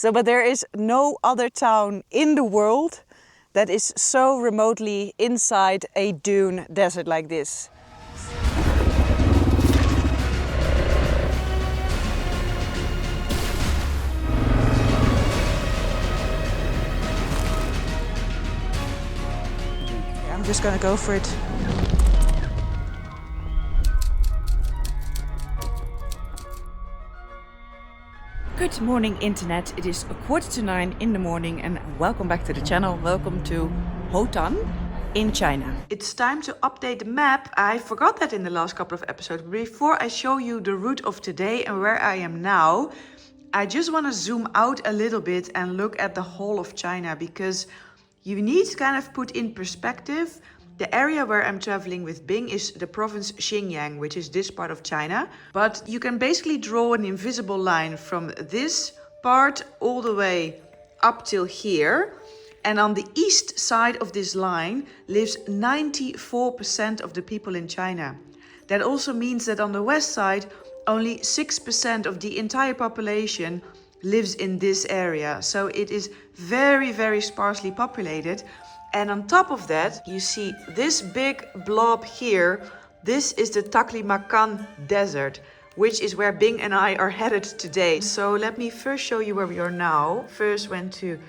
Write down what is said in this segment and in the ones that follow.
So, but there is no other town in the world that is so remotely inside a dune desert like this. Yeah, I'm just gonna go for it. Good morning, internet. It is 8:45 in the morning and welcome back to the channel. Welcome to Hoton in China. It's time to update the map. I forgot that in the last couple of episodes. Before I show you the route of today and where I am now, I just want to zoom out a little bit and look at the whole of China, because you need to kind of put in perspective. The area where I'm traveling with Bing is the province Xinjiang, which is this part of China. But you can basically draw an invisible line from this part all the way up till here. And on the east side of this line lives 94% of the people in China. That also means that on the west side, only 6% of the entire population lives in this area. So it is very, very sparsely populated. And on top of that, you see this big blob here. This is the Taklamakan desert, which is where Bing and I are headed today. So let me first show you where we are now. First went to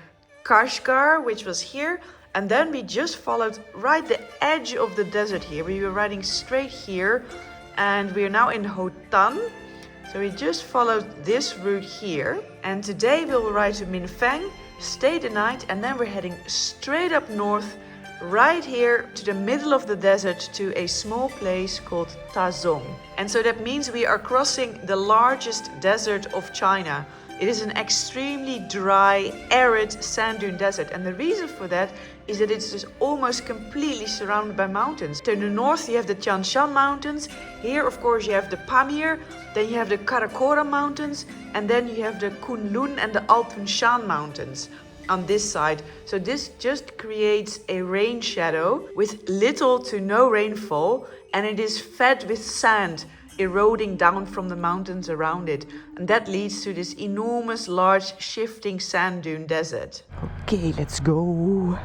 Kashgar, which was here. And then we just followed right the edge of the desert here. We were riding straight here. And we are now in Hoton. So we just followed this route here. And today we will ride to Minfeng, stay the night, and then we're heading straight up north, right here to the middle of the desert, to a small place called Tazong. And so that means we are crossing the largest desert of China. It is an extremely dry, arid sand dune desert. And the reason for that is that it's just almost completely surrounded by mountains. To the north you have the Tian Shan mountains. Here of course you have the Pamir. Then you have the Karakoram mountains. And then you have the Kunlun and the Alpun Shan mountains on this side. So this just creates a rain shadow with little to no rainfall. And it is fed with sand eroding down from the mountains around it, and that leads to this enormous, large, shifting sand dune desert. Okay, let's go.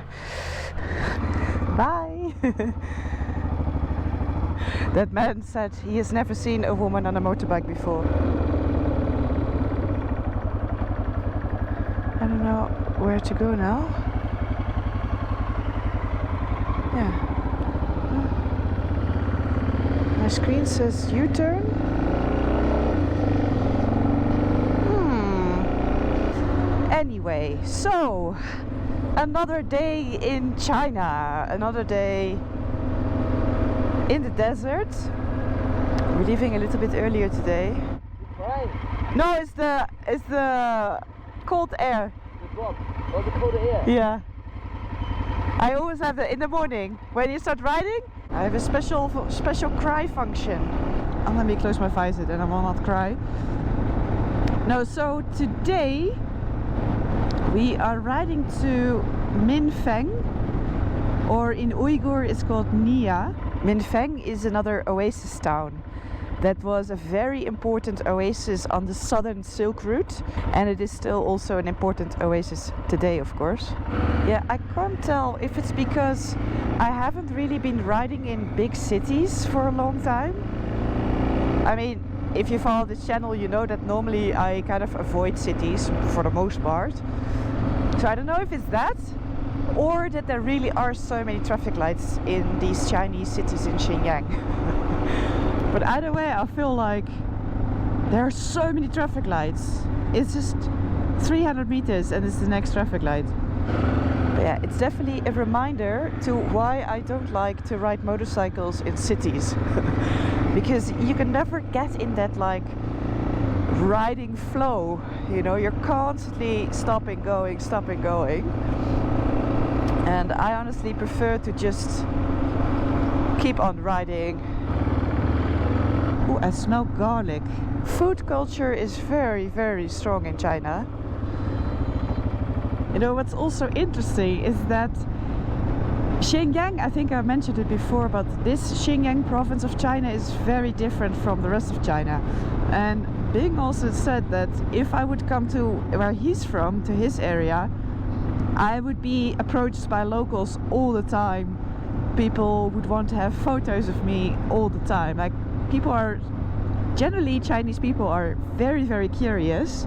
Bye. That man said he has never seen a woman on a motorbike before. I don't know where to go now. Yeah. My screen says U-turn. Anyway, so another day in China, another day in the desert. We're leaving a little bit earlier today. Right. No, it's the cold air. The drop. Oh, the cold air. Yeah. I always have it in the morning when you start riding. I have a special cry function. And let me close my visor, then I will not cry. No, so today we are riding to Minfeng, or in Uyghur it's called Nia. Minfeng is another oasis town that was a very important oasis on the southern Silk Route, and it is still also an important oasis today, of course. Yeah, I can't tell if it's because I haven't really been riding in big cities for a long time. I mean, if you follow this channel, you know that normally I kind of avoid cities for the most part. So I don't know if it's that, or that there really are so many traffic lights in these Chinese cities in Xinjiang. But either way, I feel like there are so many traffic lights. It's just 300 meters and it's the next traffic light. But yeah, it's definitely a reminder to why I don't like to ride motorcycles in cities. Because you can never get in that like riding flow. You know, you're constantly stopping, going. And I honestly prefer to just keep on riding. Ooh, I smell garlic. Food culture is very, very strong in China. You know, what's also interesting is that Xinjiang, I think I mentioned it before, but this Xinjiang province of China is very different from the rest of China. And Bing also said that if I would come to where he's from, to his area, I would be approached by locals all the time. People would want to have photos of me all the time. Like, people are generally, Chinese people are very, very curious.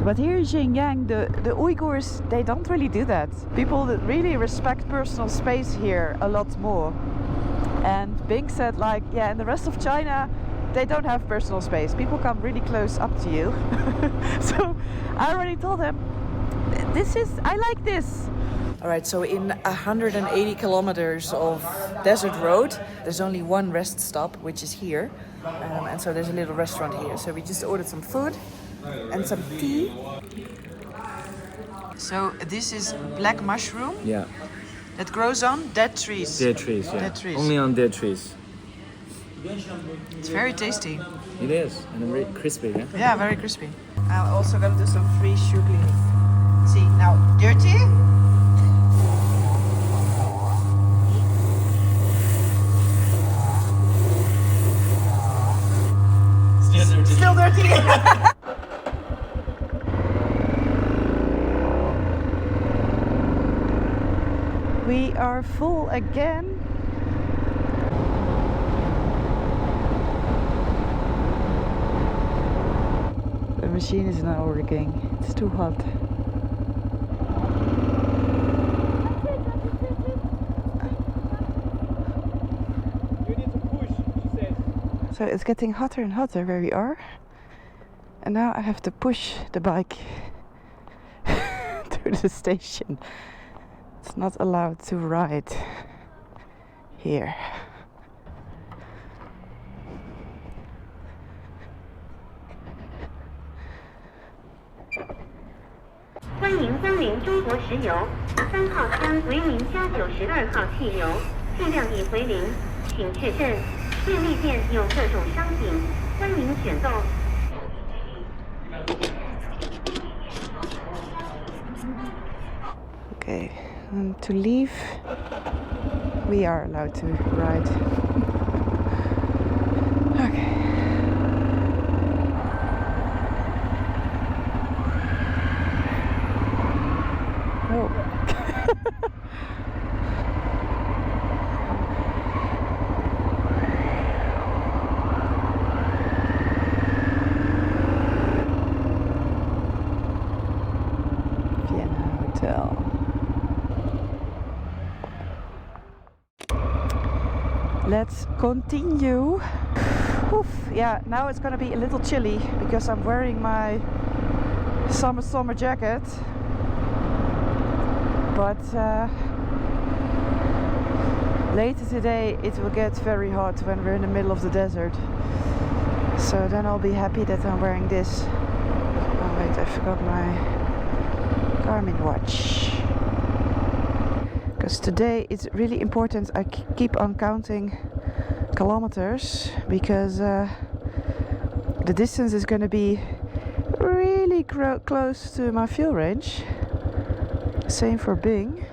But here in Xinjiang, the Uyghurs, they don't really do that. People that really respect personal space here a lot more. And Bing said, like, yeah, in the rest of China, they don't have personal space. People come really close up to you. So I already told them, I like this. All right, so in 180 kilometers of desert road, there's only one rest stop, which is here. And so there's a little restaurant here. So we just ordered some food and some tea. So this is black mushroom. Yeah. That grows on dead trees. Dead trees, yeah. Dead trees. Only on dead trees. It's very tasty. It is, and very crispy, yeah? Yeah, very crispy. I'm also gonna do some free shoe cleaning. See, now, dirty? Still dirty. We are full again. The machine is not working. It's too hot. You need to push, she says. So it's getting hotter and hotter where we are. And now I have to push the bike to the station. It's not allowed to ride here.欢迎光临中国石油，3号箱为零加92号汽油，计量已回零，请确认。便利店有各种商品，欢迎选购。Okay, and to leave, we are allowed to ride. Okay. Oh. Vienna Hotel. Let's continue. Oof, yeah, now it's gonna be a little chilly because I'm wearing my summer jacket. But later today it will get very hot when we're in the middle of the desert. So then I'll be happy that I'm wearing this. Oh wait, I forgot my Garmin watch. Because today it's really important I keep on counting kilometers, because the distance is going to be really close to my fuel range. Same for Bing.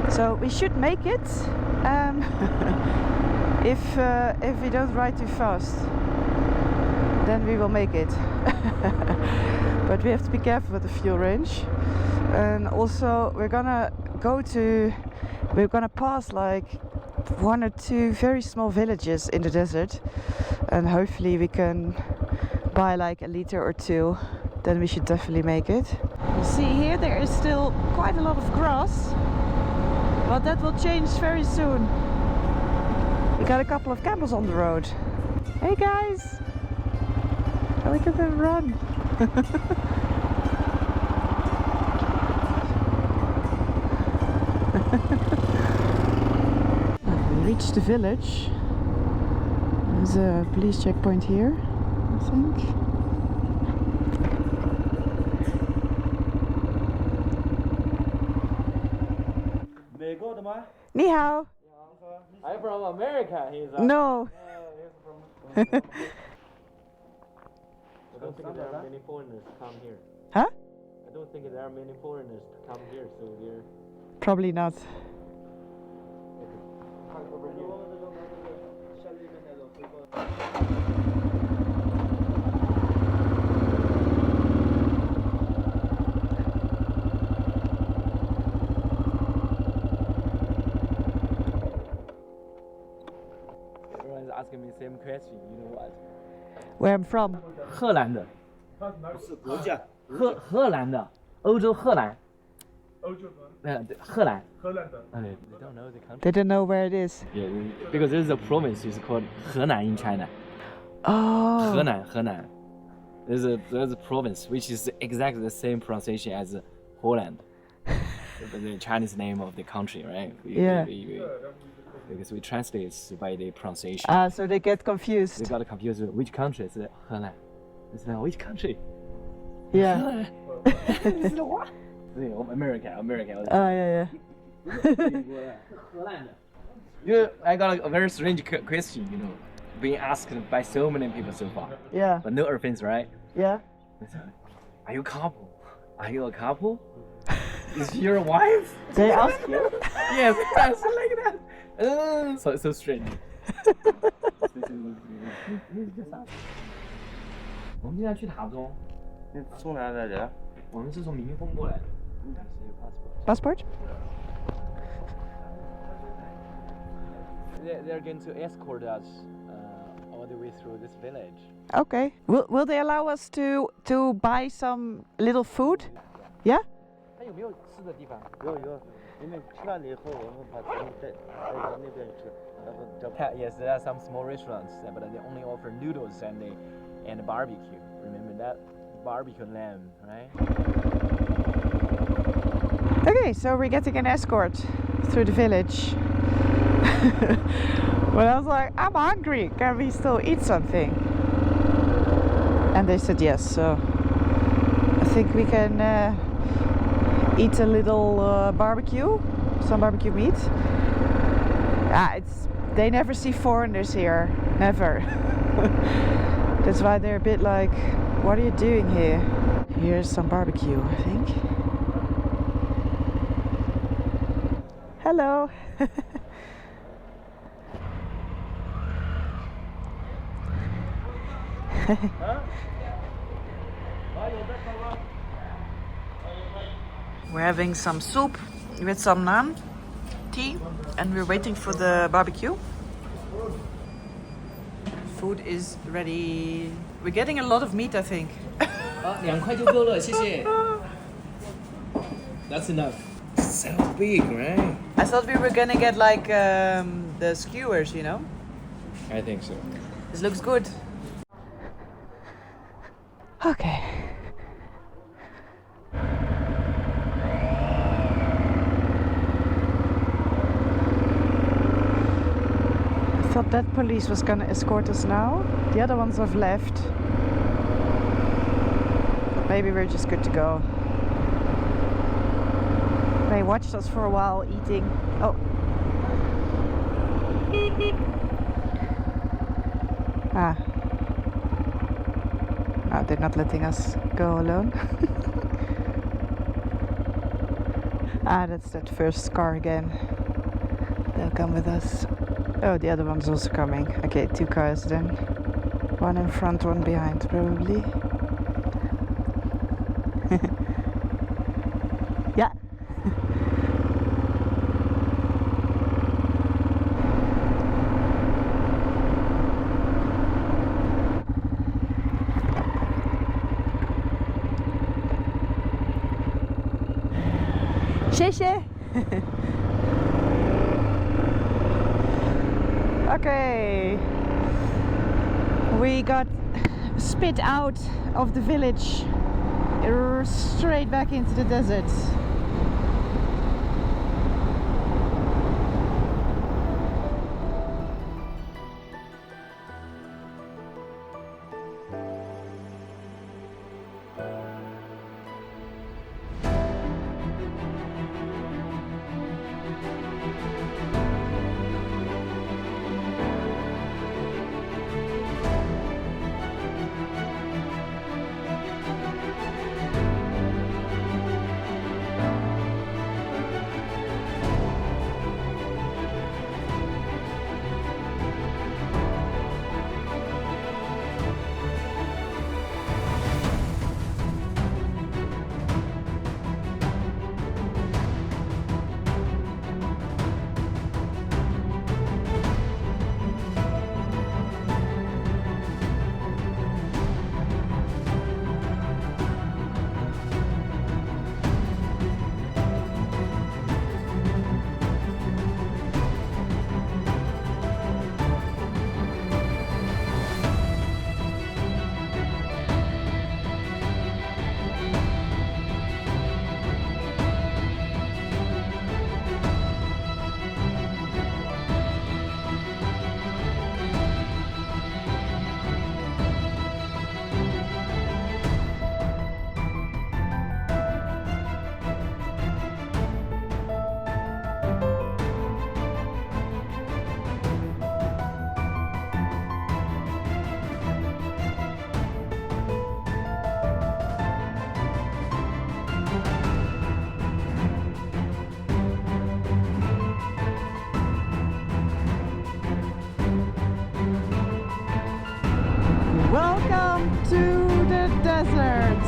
So we should make it if we don't ride too fast, then we will make it. But we have to be careful with the fuel range. And also we're gonna pass like 1 or 2 very small villages in the desert, and hopefully we can buy like a liter or 2. Then we should definitely make it. You see here there is still quite a lot of grass, but that will change very soon. We got a couple of camels on the road. Hey guys! Look at them run! We reached the village. There's a police checkpoint here, I think. Ni hao. I'm from America. He's No. I don't think there are many foreigners to come here. Huh? I don't think there are many foreigners to come here, so we're Probably not. Everyone's asking me the same question. You know what? Where I'm from. 荷兰的，是国家。荷兰的，欧洲荷兰。欧洲对，荷兰。荷兰的。 They don't know the country. They don't know where it is. Yeah, because there's a province is called Henan in China. Oh. Henan. There's a province which is exactly the same pronunciation as Holland. The Chinese name of the country, right? Yeah. Because we translate it by the pronunciation. So they get confused. They got confused with which country is Henan. It's like, which country? Yeah. It's like, what? America. Oh, yeah. I got a very strange question, you know, being asked by so many people so far. Yeah. But no offense, right? Yeah. Are you a couple? Are you a couple? Is she your wife? They ask you? Yes, like that. So strange. 我们现在去塔中。你从哪来的？我们是从民丰过来的。Passport? They're going to escort us all the way through this village. Okay. Will they allow us to buy some little food? Yeah? 它有没有吃的地方？有，你们吃完了以后，我们把他们带到那边去，然后找。Yes, there are some small restaurants, but they only offer noodles and barbecue. Remember that barbecue lamb, right? Okay, so we're getting an escort through the village. But I was like, I'm hungry. Can we still eat something? And they said yes. So I think we can eat a little barbecue, some barbecue meat. They never see foreigners here, never. That's why they're a bit like, what are you doing here? Here's some barbecue, I think. Hello. We're having some soup with some naan, tea, and we're waiting for the barbecue. Food is ready. We're getting a lot of meat, I think. 2块就够了，谢谢。That's enough. So big, right? I thought we were gonna get like the skewers, you know? I think so. This looks good. Okay. I thought that police was gonna escort us now. The other ones have left. But maybe we're just good to go. They watched us for a while eating. Oh. Ah. Oh, they're not letting us go alone. That's that first car again. They'll come with us. Oh, the other one's also coming. Okay, 2 cars then. One in front, one behind, probably. Yeah. Okay, we got spit out of the village straight back into the desert. Desert.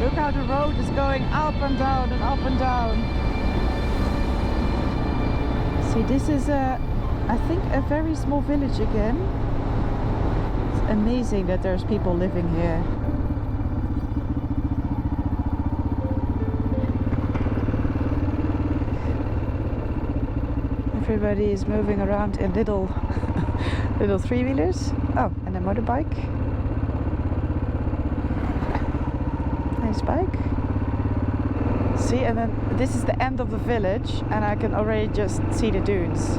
Look how the road is going up and down and up and down. See, this is I think a very small village again. It's amazing that there's people living here. Everybody is moving around in little little three-wheelers. Oh, and a motorbike. Nice bike. See, and then this is the end of the village, and I can already just see the dunes.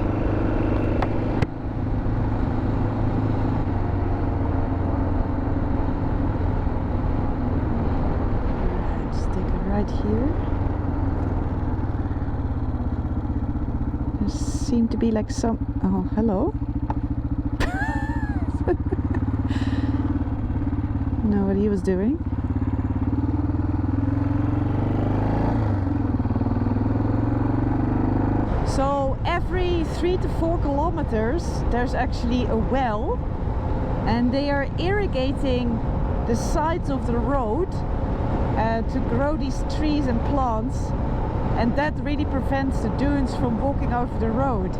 Just take a right here. There seem to be like some... Oh, hello. Know what he was doing. So every 3 to 4 kilometers there's actually a well, and they are irrigating the sides of the road to grow these trees and plants, and that really prevents the dunes from walking over the road.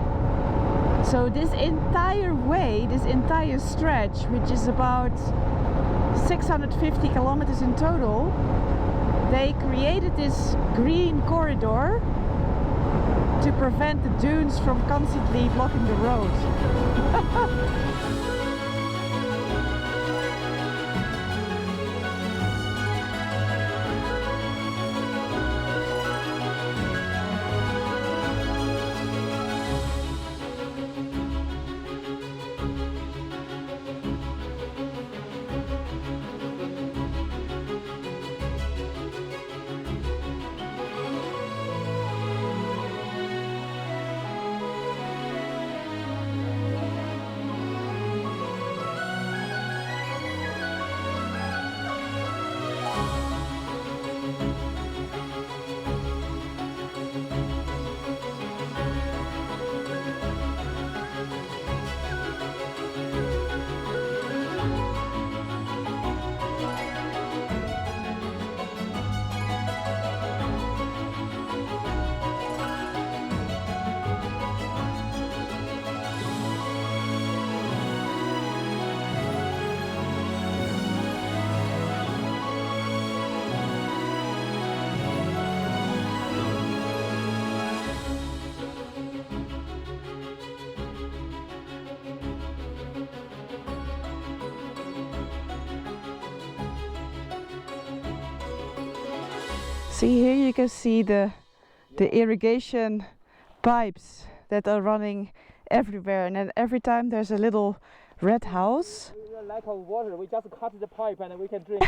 So this entire way, this entire stretch, which is about 650 kilometers in total, they created this green corridor to prevent the dunes from constantly blocking the road. See, here you can see the irrigation pipes that are running everywhere, and then every time there's a little red house. Lack of water, we just cut the pipe and we can drink.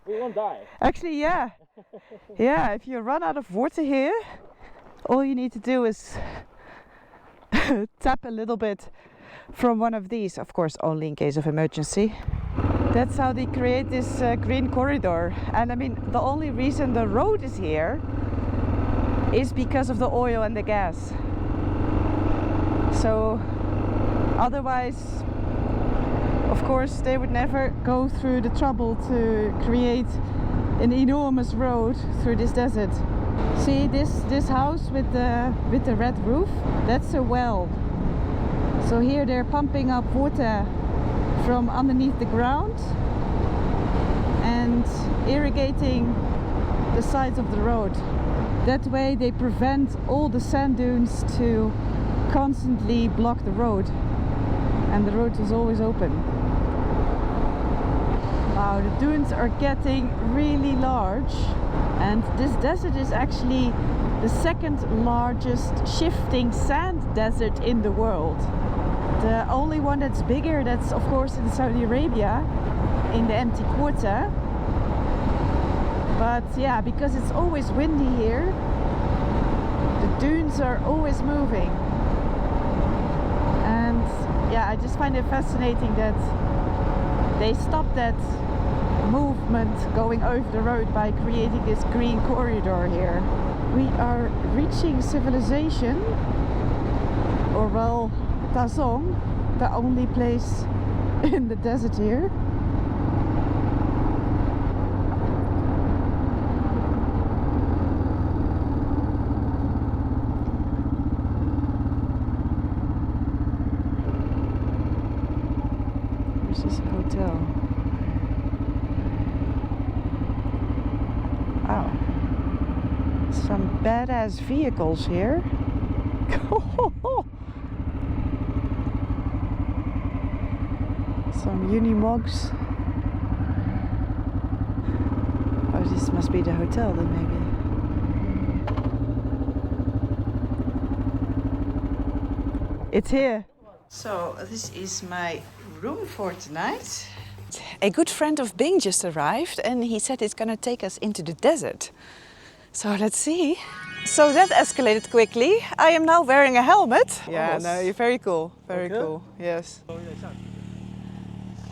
We won't die. Actually, yeah. Yeah, if you run out of water here, all you need to do is tap a little bit from one of these, of course only in case of emergency. That's how they create this green corridor. And I mean, the only reason the road is here is because of the oil and the gas. So otherwise, of course, they would never go through the trouble to create an enormous road through this desert. See this house with the red roof? That's a well. So here they're pumping up water from underneath the ground and irrigating the sides of the road. That way they prevent all the sand dunes to constantly block the road, and the road is always open. Wow, the dunes are getting really large, and this desert is actually the second largest shifting sand desert in the world. The only one that's bigger, that's of course in Saudi Arabia, in the empty quarter. But yeah, because it's always windy here, the dunes are always moving. And yeah, I just find it fascinating that they stopped that movement going over the road by creating this green corridor here. We are reaching civilization, or well, Tazong, the only place in the desert here. This is a hotel. Wow. Some badass vehicles here. Some Unimogs. Oh, this must be the hotel then maybe. It's here. So this is my room for tonight. A good friend of Bing just arrived and he said it's gonna take us into the desert. So let's see. So that escalated quickly. I am now wearing a helmet. Yeah, no, you're very cool. Very cool. Yes.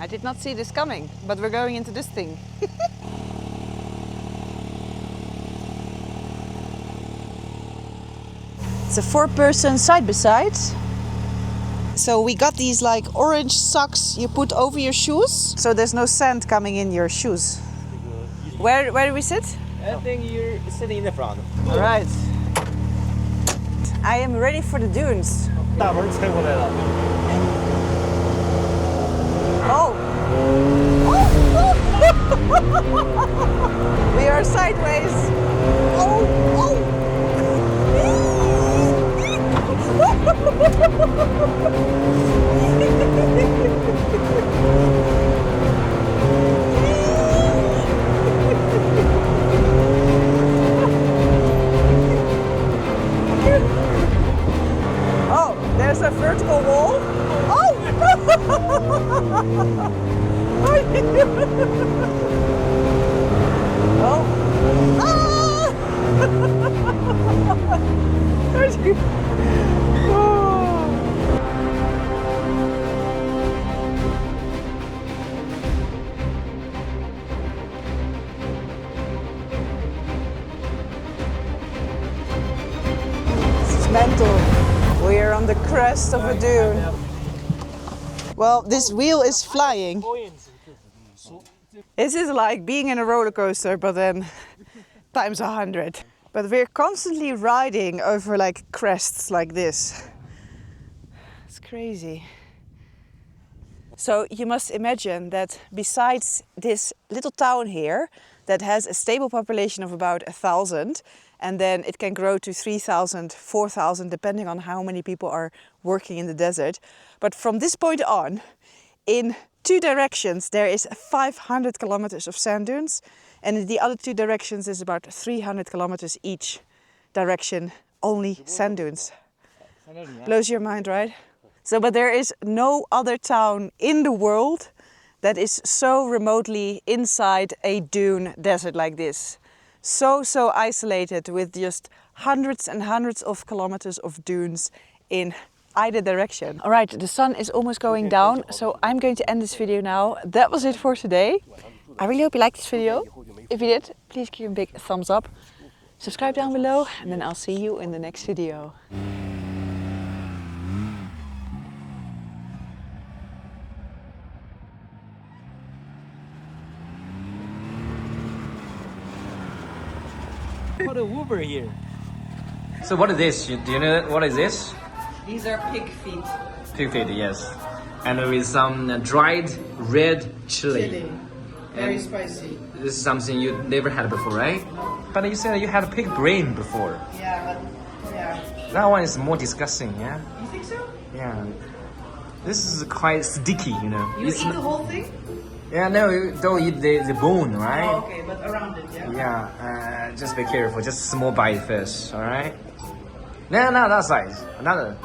I did not see this coming, but we're going into this thing. It's a 4-person side-by-side. So we got these like orange socks you put over your shoes, so there's no sand coming in your shoes. Where do we sit? I think you're sitting in the front. All right. I am ready for the dunes. Oh! We are sideways. Oh! Oh, there's a vertical wall. Oh! Oh! Ah! It's mental. We are on the crest of a dune. Well, this wheel is flying. This is like being in a roller coaster, but then times 100. But we're constantly riding over like crests like this. It's crazy. So you must imagine that besides this little town here that has a stable population of about 1,000, and then it can grow to 3,000, 4,000, depending on how many people are working in the desert. But from this point on, in 2 directions, there is 500 kilometers of sand dunes, and in the other 2 directions is about 300 kilometers each direction, only sand dunes. Blows your mind, right? So, but there is no other town in the world that is so remotely inside a dune desert like this. So isolated, with just hundreds and hundreds of kilometers of dunes in either direction. All right, the sun is almost going down, so I'm going to end this video now. That was it for today. I really hope you liked this video. If you did, please give me a big thumbs up. Subscribe down below, and then I'll see you in the next video. Put a Uber here. So what is this? Do you know what is this? These are pig feet. Pig feet, yes. And with some dried red chili. Very spicy. This is something you never had before, right? But you said you had pig brain before. Yeah, but yeah. That one is more disgusting, yeah? You think so? Yeah. This is quite sticky, you know. You eat the whole thing? Yeah, no, you don't eat the bone, right? Oh, okay, but around it, yeah. Yeah, just be careful. Just small bite first, all right? No, that size. Another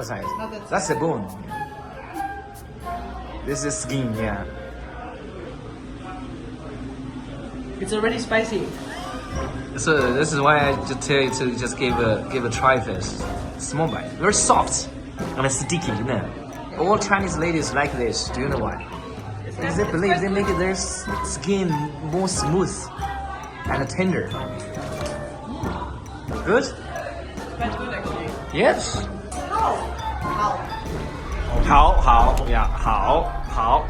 size. That's the bone. This is skin, yeah. It's already spicy. So this is why I just tell you to just give a try first. Small bite, very soft and sticky, you know. All Chinese ladies like this. Do you know why? Because they believe they make their skin more smooth and tender. Good? Quite good actually. Yes. How? 好，yeah，好。